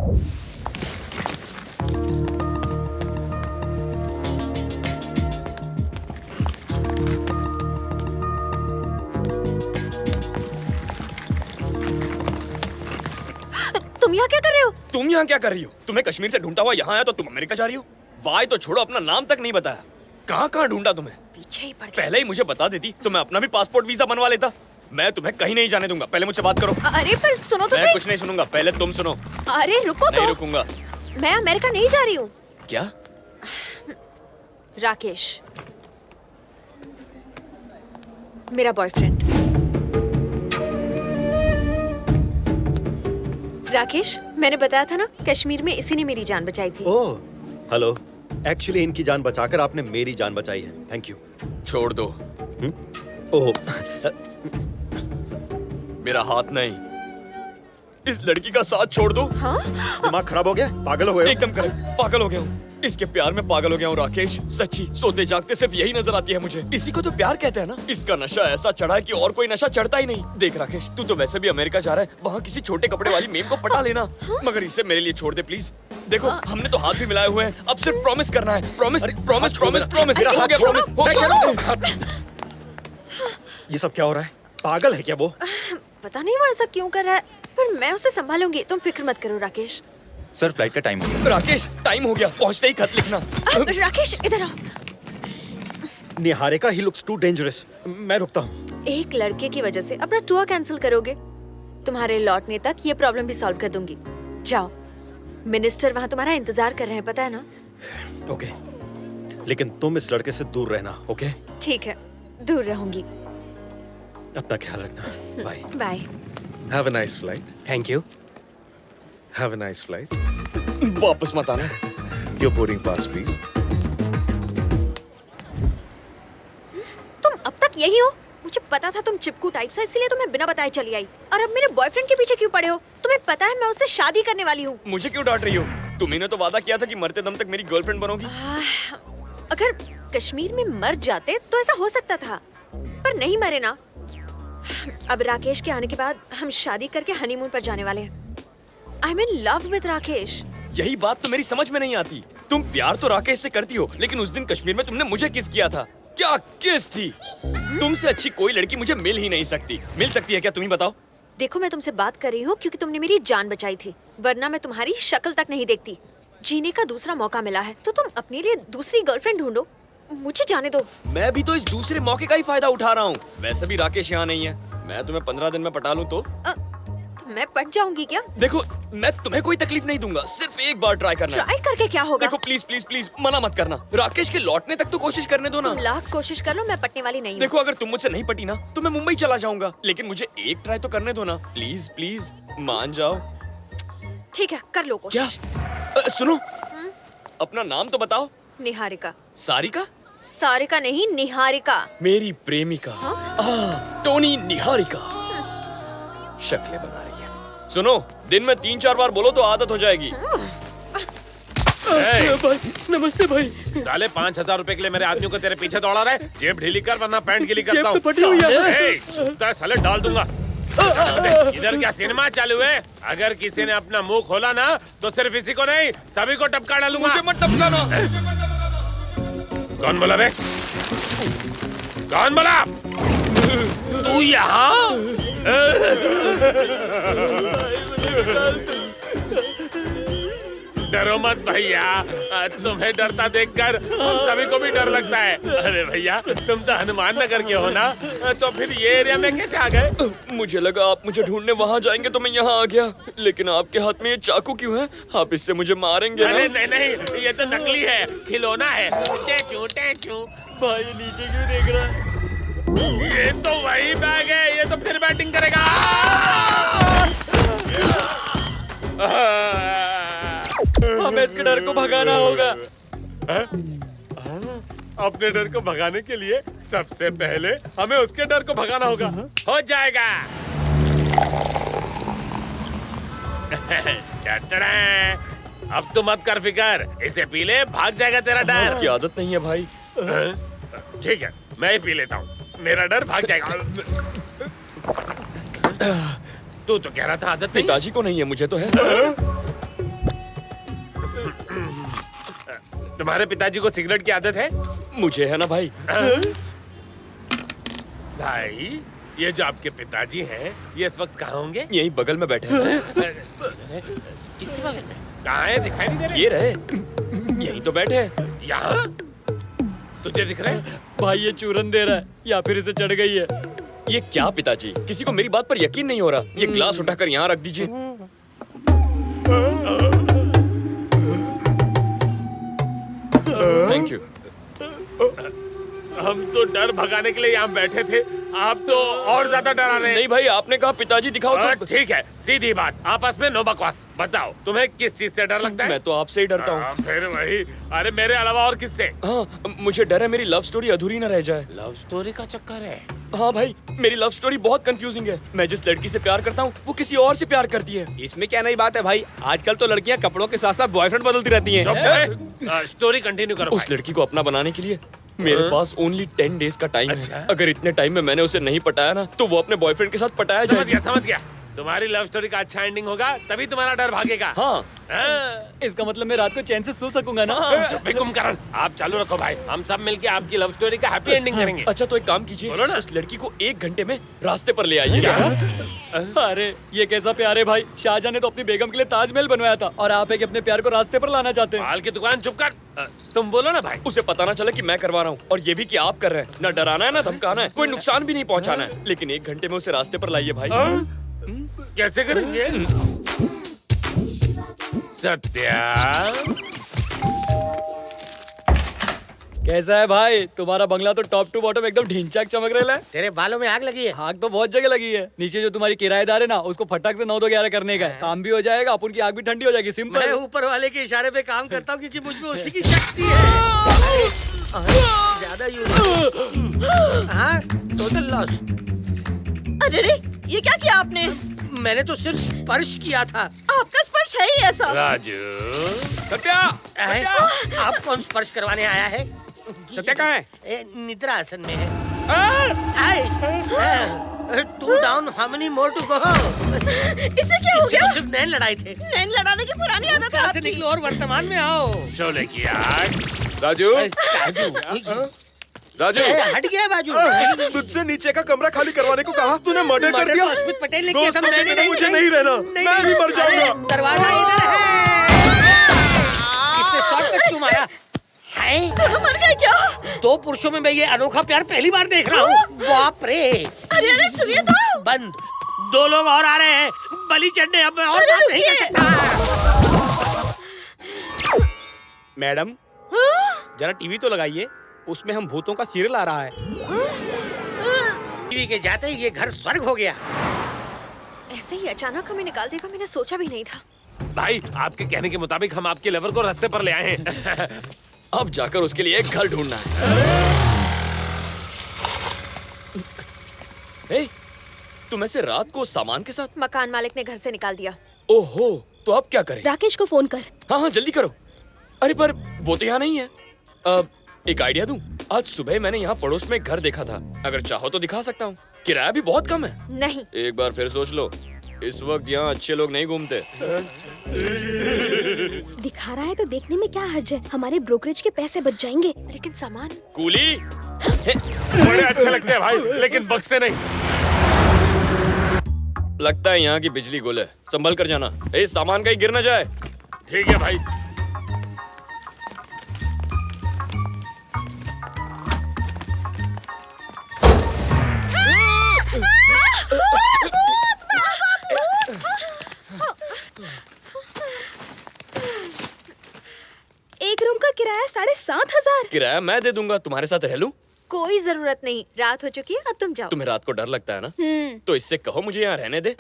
तुम यहाँ क्या कर रहे हो? तुम यहाँ क्या कर रही हो? तुम्हें कश्मीर से ढूंढता हुआ यहाँ आया तो तुम अमेरिका जा रही हो? बाय तो छोड़ो, अपना नाम तक नहीं बताया। कहाँ कहाँ ढूंढा तुम्हें? पीछे ही पड़ गया। पहले ही मुझे बता देती तो मैं अपना भी पासपोर्ट वीजा बनवा लेता। मैं तुम्हें कहीं नहीं जाने दूंगा। पहले मुझसे बात करो। अरे पर सुनो तो मैं सही। कुछ नहीं सुनूंगा, पहले तुम सुनो। अरे रुको नहीं तो। रुकूंगा। मैं अमेरिका नहीं जा रही हूँ। क्या? राकेश, मेरा बॉयफ्रेंड। राकेश, मैंने बताया था ना, कश्मीर में इसी ने मेरी जान बचाई थी। ओह, हेलो। एक्चुअली इनकी जान बचाकर आपने मेरी जान बचाई है। Thank you. छोड़ दो। ओह, मेरा हाथ नहीं, इस लड़की का साथ छोड़ दो। हाँ? दिमाग खराब हो गया? पागल हो गए हो? एकदम करेक्ट, पागल हो गया हूँ। इसके प्यार में पागल हो गया हूँ राकेश। सच्ची, सोते जागते सिर्फ यही नजर आती है मुझे। इसी को तो प्यार कहते हैं ना। इसका नशा ऐसा चढ़ा है कि और कोई नशा चढ़ता ही नहीं। देख राकेश, तू तो वैसे भी अमेरिका जा रहा है, वहाँ किसी छोटे कपड़े वाली मेम को पटा लेना। मगर इसे मेरे लिए छोड़ दे प्लीज। देखो, हमने तो हाथ भी मिलाए हुए हैं, अब सिर्फ प्रॉमिस करना है। Promise, promise, promise, promise. मेरा हो हाथ गया, छोड़ो। प्रॉमिस, हो मैं गया। कह रहा हूँ, ये सब क्या हो रहा है? पागल है क्या वो? पता नहीं वो ऐसा क्यों कर रहा है, पर मैं उसे संभालूंगी। तुम फिक्र मत करो राकेश। सर, फ्लाइट का टाइम हो गया। राकेश, टाइम हो गया, पहुँचते ही खत लिखना। राकेश इधर आओ। Niharika, he looks too dangerous. मैं रुकता हूँ। एक लड़के की वजह से अपना टूर कैंसिल करोगे? तुम्हारे लौटने तक ये प्रॉब्लम भी सॉल्व कर दूंगी। जाओ, मिनिस्टर वहाँ तुम्हारा इंतजार कर रहे हैं, पता है ना? ओके, लेकिन तुम इस लड़के से दूर रहना। ओके? ठीक है, दूर रहूंगी। अपना ख्याल रखना। Bye. Bye. Have a nice flight. Thank you. Have a nice flight. वापस मत आना। Your boarding pass, please. तुम अब तक यही हो? मुझे पता था तुम चिपकू टाइप से, इसीलिए तुम्हें बिना बताए चली आई। और अब मेरे बॉयफ्रेंड के पीछे क्यों पड़े हो? तुम्हें पता है मैं उससे शादी करने वाली हूँ। मुझे क्यों डांट रही हो? तुम्ही ने तो वादा किया था कि मरते दम तक मेरी गर्लफ्रेंड बनोगी। अगर कश्मीर में मर जाते तो ऐसा हो सकता था, पर नहीं मरे ना। अब राकेश के आने के बाद हम शादी करके हनीमून पर जाने वाले हैं। I am in love with Rakesh. यही बात तो मेरी समझ में नहीं आती। तुम प्यार तो राकेश से करती हो, लेकिन उस दिन कश्मीर में तुमने मुझे किस किया था। क्या किस थी? तुमसे अच्छी कोई लड़की मुझे मिल ही नहीं सकती। मिल सकती है क्या, तुम ही बताओ। देखो, मैं तुमसे बात कर रही हूँ क्योंकि तुमने मेरी जान बचाई थी, वरना मैं तुम्हारी शक्ल तक नहीं देखती। जीने का दूसरा मौका मिला है तो तुम अपने लिए दूसरी गर्लफ्रेंड ढूंढो। मुझे जाने दो। मैं भी तो इस दूसरे मौके का ही फायदा उठा रहा हूँ। वैसे भी राकेश यहाँ नहीं है। मैं तुम्हें 15 दिन में पटा लूँ तो मैं पट जाऊंगी क्या? देखो, मैं तुम्हें कोई तकलीफ नहीं दूंगा, सिर्फ एक बार ट्राई करना है। ट्राई करके क्या होगा? देखो प्लीज प्लीज प्लीज, मना मत करना। राकेश के लौटने तक तो कोशिश करने दो ना। तुम लाख कोशिश कर लो, मैं पटने वाली नहीं हूँ। देखो, अगर तुम मुझसे नहीं पटी ना तो मैं मुंबई चला जाऊंगा, लेकिन मुझे एक ट्राई तो करने दो ना। प्लीज प्लीज, मान जाओ। ठीक है, कर लो क्या? कोशिश। सुनो, अपना नाम तो बताओ। निहारिका। सारिका? सारिका नहीं, निहारिका। मेरी प्रेमिका। टोनी निहारिका। शक्लें बना रही है। सुनो, दिन में 3-4 बार बोलो तो आदत हो जाएगी। भाई, नमस्ते भाई। साले 5,000 रुपए के लिए मेरे आदमियों को तेरे पीछे दौड़ा रहा है। जेब ढीली कर वरना पैंट गीली करता हूँ। जेब तो फटी हुई है। ए, छूता है साले, डाल दूंगा। इधर क्या सिनेमा चालू है? अगर किसी ने अपना मुंह खोला ना तो सिर्फ इसी को नहीं, सभी को टपका डालूंगा। मुझे मत टपकाना। कौन बोला बे? कौन बोला? तू यहाँ? डरो मत भैया, तुम्हें डरता देखकर हम सभी को भी डर लगता है। अरे भैया, तुम तो हनुमान नगर के हो ना, तो फिर ये एरिया में कैसे आ गए? मुझे लगा आप मुझे ढूंढने वहाँ जाएंगे तो मैं यहाँ आ गया, लेकिन आपके हाथ में ये चाकू क्यों है? आप इससे मुझे मारेंगे ना? अरे नहीं नहीं, ये तो नकली है, खिलौना है। टैचू टैचू। भाई नीचे क्यों देख रहा है? ये तो वही बैग है, ये तो फिर बैटिंग करेगा। हमें इसके डर को भगाना होगा। अपने डर को भगाने के लिए सबसे पहले हमें उसके डर को भगाना होगा। हो जाएगा। अब तो मत कर फिकर, इसे पी ले, भाग जाएगा तेरा डर। इसकी आदत नहीं है भाई। ठीक है, मैं ही पी लेता हूँ, मेरा डर भाग जाएगा। तू तो कह रहा था आदत नहीं। पिताजी को नहीं है, मुझे तो है। तुम्हारे पिताजी को सिगरेट की आदत है? मुझे है ना भाई। भाई, ये जो आपके पिताजी हैं, ये इस वक्त कहाँ होंगे? यही बगल में बैठे हैं। किसके बगल में? कहाँ है? दिखाई नहीं दे रहे। ये रहे, यहीं तो बैठे हैं। यहाँ? तुझे दिख रहे हैं? भाई ये चूरन दे रहा है या फिर इसे चढ़ गई है। ये क्या पिताजी, किसी को मेरी बात पर यकीन नहीं हो रहा। ये ग्लास उठाकर यहाँ रख दीजिए। Thank you. हम तो डर भगाने के लिए यहाँ बैठे थे, आप तो और ज्यादा डरा रहे हैं। नहीं भाई, आपने कहा पिताजी दिखाओ तो। ठीक है, सीधी बात, आपस में नो बकवास। बताओ, तुम्हें किस चीज से डर लगता है? मैं तो आपसे ही डरता हूँ। फिर वही। अरे मेरे अलावा और किससे? हाँ, मुझे डर है मेरी लव स्टोरी अधूरी न रह जाए। लव स्टोरी का चक्कर है। हाँ भाई, मेरी लव स्टोरी बहुत कंफ्यूजिंग है। मैं जिस लड़की से प्यार करता हूँ वो किसी और से प्यार करती है। इसमें क्या नई बात है भाई, आजकल तो लड़कियां कपड़ों के साथ साथ बॉयफ्रेंड बदलती रहती हैं। स्टोरी कंटिन्यू करो। उस लड़की को अपना बनाने के लिए मेरे पास ओनली 10 डेज का टाइम है। अगर इतने टाइम में मैंने उसे नहीं पटाया ना, तो वो अपने बॉयफ्रेंड के साथ पटाया जाएगा। समझ गया। तुम्हारी लव स्टोरी का अच्छा एंडिंग होगा, तभी तुम्हारा डर भागेगा। हाँ। इसका मतलब मैं रात को चैन से सो सकूंगा ना। चुप भी कुंभकर्ण, आप चालू रखो भाई, हम सब मिलके आपकी लव स्टोरी का हैप्पी एंडिंग करेंगे। अच्छा तो एक काम कीजिए, बोलो ना। उस लड़की को 1 घंटे में रास्ते पर ले आइए। अरे ये कैसा प्यार है भाई, शाहजहां ने तो अपनी बेगम के लिए ताजमहल बनवाया था और आप एक अपने प्यार को रास्ते पर लाना चाहते हैं। माल की दुकान चुप कर। तुम बोलो ना भाई। उसे पता ना चले कि मैं करवा रहा हूँ, और ये भी कि आप कर रहे हैं। न डराना है ना धमकाना है, कोई नुकसान भी नहीं पहुँचाना है, लेकिन 1 घंटे में उसे रास्ते पर लाइए भाई। कैसे करेंगे? सत्या, कैसा है भाई तुम्हारा बंगला? तो टॉप टू बॉटम एकदम ढिंचाक चमक रहा है। तेरे बालों में आग लगी है। आग तो बहुत जगह लगी है। नीचे जो तुम्हारी किराएदार है ना, उसको फटाक से 9 2 11 करने का है। काम भी हो जाएगा, अपन की आग भी ठंडी हो जाएगी। मैं सिंपल। ऊपर वाले के इशारे पे काम करता हूँ क्योंकि मुझ में उसी की शक्ति है। ज्यादा यूज। हाँ, टोटल लॉस। अरे रे, ये क्या किया आपने? मैंने तो सिर्फ स्पर्श किया था। आपका स्पर्श है ही ऐसा। राजू, सत्या, आप कौन स्पर्श करवाने आया है? सत्या कहाँ है? निद्रा आसन में है। Two down, how many more to go? इससे क्या हो गया? सिर्फ नैन लड़ाई थे। नैन लड़ाने की पुरानी आदत है यहाँ से आपकी। निकलो और वर्तमान में आओ। शोले की आग। राजू, राजू, हट गया बाजू। तुझसे नीचे का कमरा खाली करवाने को कहा, तूने मर्डर कर मर्डर दिया। तो अश्मित पटेल ने किया था, दोस्तों की मैंने तरह मुझे नहीं रहना, मैं भी मर जाऊंगा। दरवाजा इधर है। किसने शॉर्टकट क्यों मारा? है? दोनों मर गए क्या? 2 पुरुषों में मैं ये अनोखा प्यार पहली बार देख रहा हूँ। बाप रे। अरे अरे सुनिए तो। बंद। 2 लोग और आ रहे हैं। बलि चढ़ने अब मैं और बात नहीं कर सकता। मैडम जरा टीवी तो लगाइए, उसमें हम भूतों का सीरियल आ रहा है। टीवी के जाते ही ये घर स्वर्ग हो गया। ऐसे ही अचानक हमें निकाल देगा, मैंने सोचा भी नहीं था। भाई, आपके कहने के मुताबिक हम आपके लवर को रास्ते पर ले आए हैं। अब जाकर उसके लिए एक घर ढूंढना है। ए, तुम ऐसे रात को सामान के साथ? मकान मालिक ने घर से निकाल दिया। ओहो, तो अब क्या करें? राकेश को फोन कर। हाँ हाँ जल्दी करो। अरे पर वो तो यहाँ नहीं है। एक आइडिया दूं? आज सुबह मैंने यहाँ पड़ोस में घर देखा था, अगर चाहो तो दिखा सकता हूँ। किराया भी बहुत कम है। नहीं। एक बार फिर सोच लो, इस वक्त यहाँ अच्छे लोग नहीं घूमते। दिखा रहा है तो देखने में क्या हर्ज है, हमारे ब्रोकरेज के पैसे बच जाएंगे। लेकिन सामान? कूली बड़े अच्छे लगते हैं भाई, लेकिन बक्से नहीं। लगता है यहाँ की बिजली गुल है, संभल कर जाना। ए, सामान कहीं गिर न जाए। ठीक है भाई। एक रूम का किराया 7,500। किराया मैं दे दूंगा, तुम्हारे साथ रह लूं? कोई जरूरत नहीं, रात हो चुकी है, अब तुम जाओ। तुम्हें रात को डर लगता है ना, तो इससे कहो मुझे यहाँ रहने दे।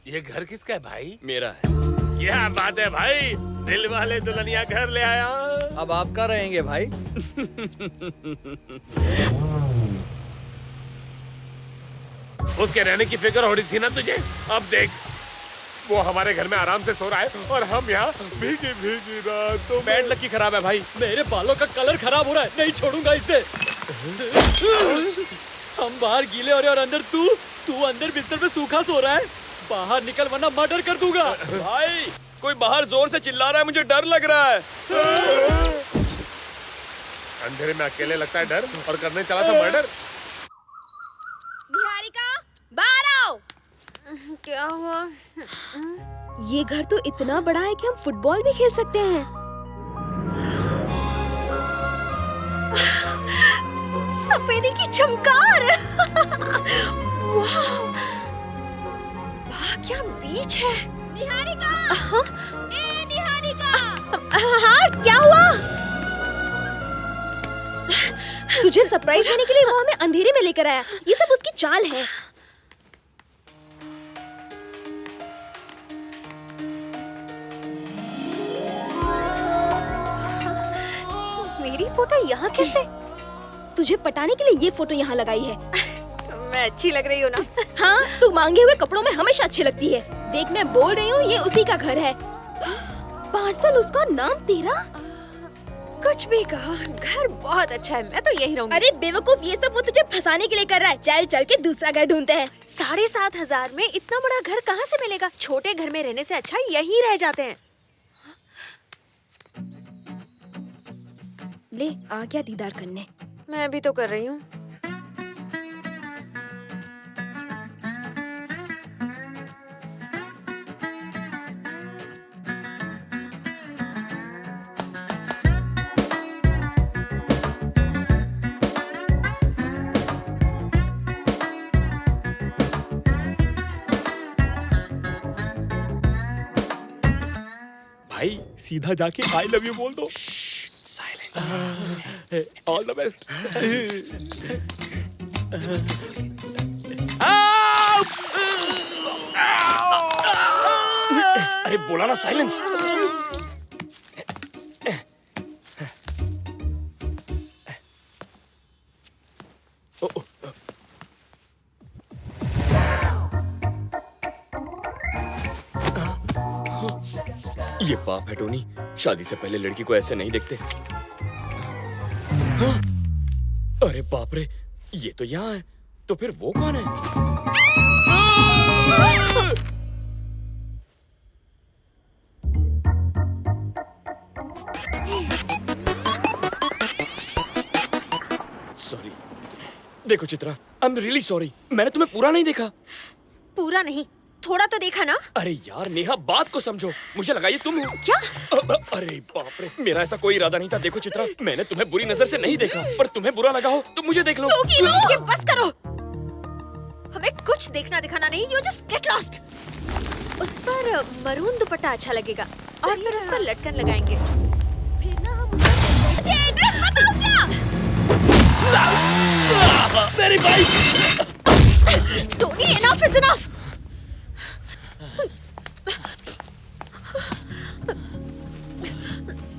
ये घर किसका है भाई? मेरा है। क्या बात है भाई, दिल वाले दुल्हनिया घर ले आया। अब आप कहाँ रहेंगे भाई? उसके रहने की फिक्र हो रही थी ना तुझे, अब देख वो हमारे घर में आराम से सो रहा है और हम यहाँ भीगी भीगी रातों में। बैड लकी खराब है भाई। मेरे बालों का कलर खराब हो रहा है, नहीं छोड़ूंगा इसे। हम बाहर गीले हो रहे और अंदर तू अंदर बिस्तर पे सूखा सो रहा है। बाहर निकल वरना मर्डर कर दूंगा। भाई कोई बाहर जोर से चिल्ला रहा है, मुझे डर लग रहा है। अंधेरे में अकेले लगता है डर, और करने चला था मर्डर। निहारिका, बाहर आओ। क्या हुआ? ये घर तो इतना बड़ा है कि हम फुटबॉल भी खेल सकते हैं। सफेदी की चमकार। वाह, वाह क्या बीच है। निहारिका, ए निहारिका। हाँ, क्या हुआ? तुझे सरप्राइज देने के लिए वो हमें अंधेरे में लेकर आया। ये सब उसकी चाल है। मेरी फोटो यहाँ कैसे? तुझे पटाने के लिए ये फोटो यहाँ लगाई है। मैं अच्छी लग रही हूँ ना? हाँ, तू मांगे हुए कपड़ों में हमेशा अच्छी लगती है। देख, मैं बोल रही हूँ, ये उसी का घर है। पार्सल उसका, नाम तेरा। कुछ भी कहो, घर बहुत अच्छा है, मैं तो यही रहूंगी। अरे बेवकूफ, ये सब वो तुझे फंसाने के लिए कर रहा है। चल चल के दूसरा घर ढूंढते हैं। 7,500 में इतना बड़ा घर कहाँ से मिलेगा? छोटे घर में रहने से अच्छा यहीं रह जाते हैं। ले, आ गया दीदार करने। मैं भी तो कर रही हूँ। भाई सीधा जाके आई लव यू बोल दो। All the best. अरे बोला ना साइलेंस। ये पाप है टोनी, शादी से पहले लड़की को ऐसे नहीं देखते। हाँ? अरे बाप रे, ये तो यहाँ है, तो फिर वो कौन है? सॉरी। देखो Chitra, I am really sorry, मैंने तुम्हें पूरा नहीं देखा। पूरा नहीं, थोड़ा तो देखा ना। अरे यार नेहा, बात को समझो, मुझे लगा ये तुम हो। क्या? अरे बाप रे, मेरा ऐसा कोई इरादा नहीं था। देखो चित्रा, मैंने तुम्हें बुरी नजर से नहीं देखा, पर तुम्हें बुरा लगा हो तो मुझे देख लो। ये बस करो, हमें कुछ देखना दिखाना नहीं। You just get lost. उस पर मरून दुपट्टा अच्छा लगेगा, और फिर उस पर लटकन लगाएंगे। फिर ना हम मुझे एड्रेस बताओ क्या? मेरी bike. Tony, enough is enough.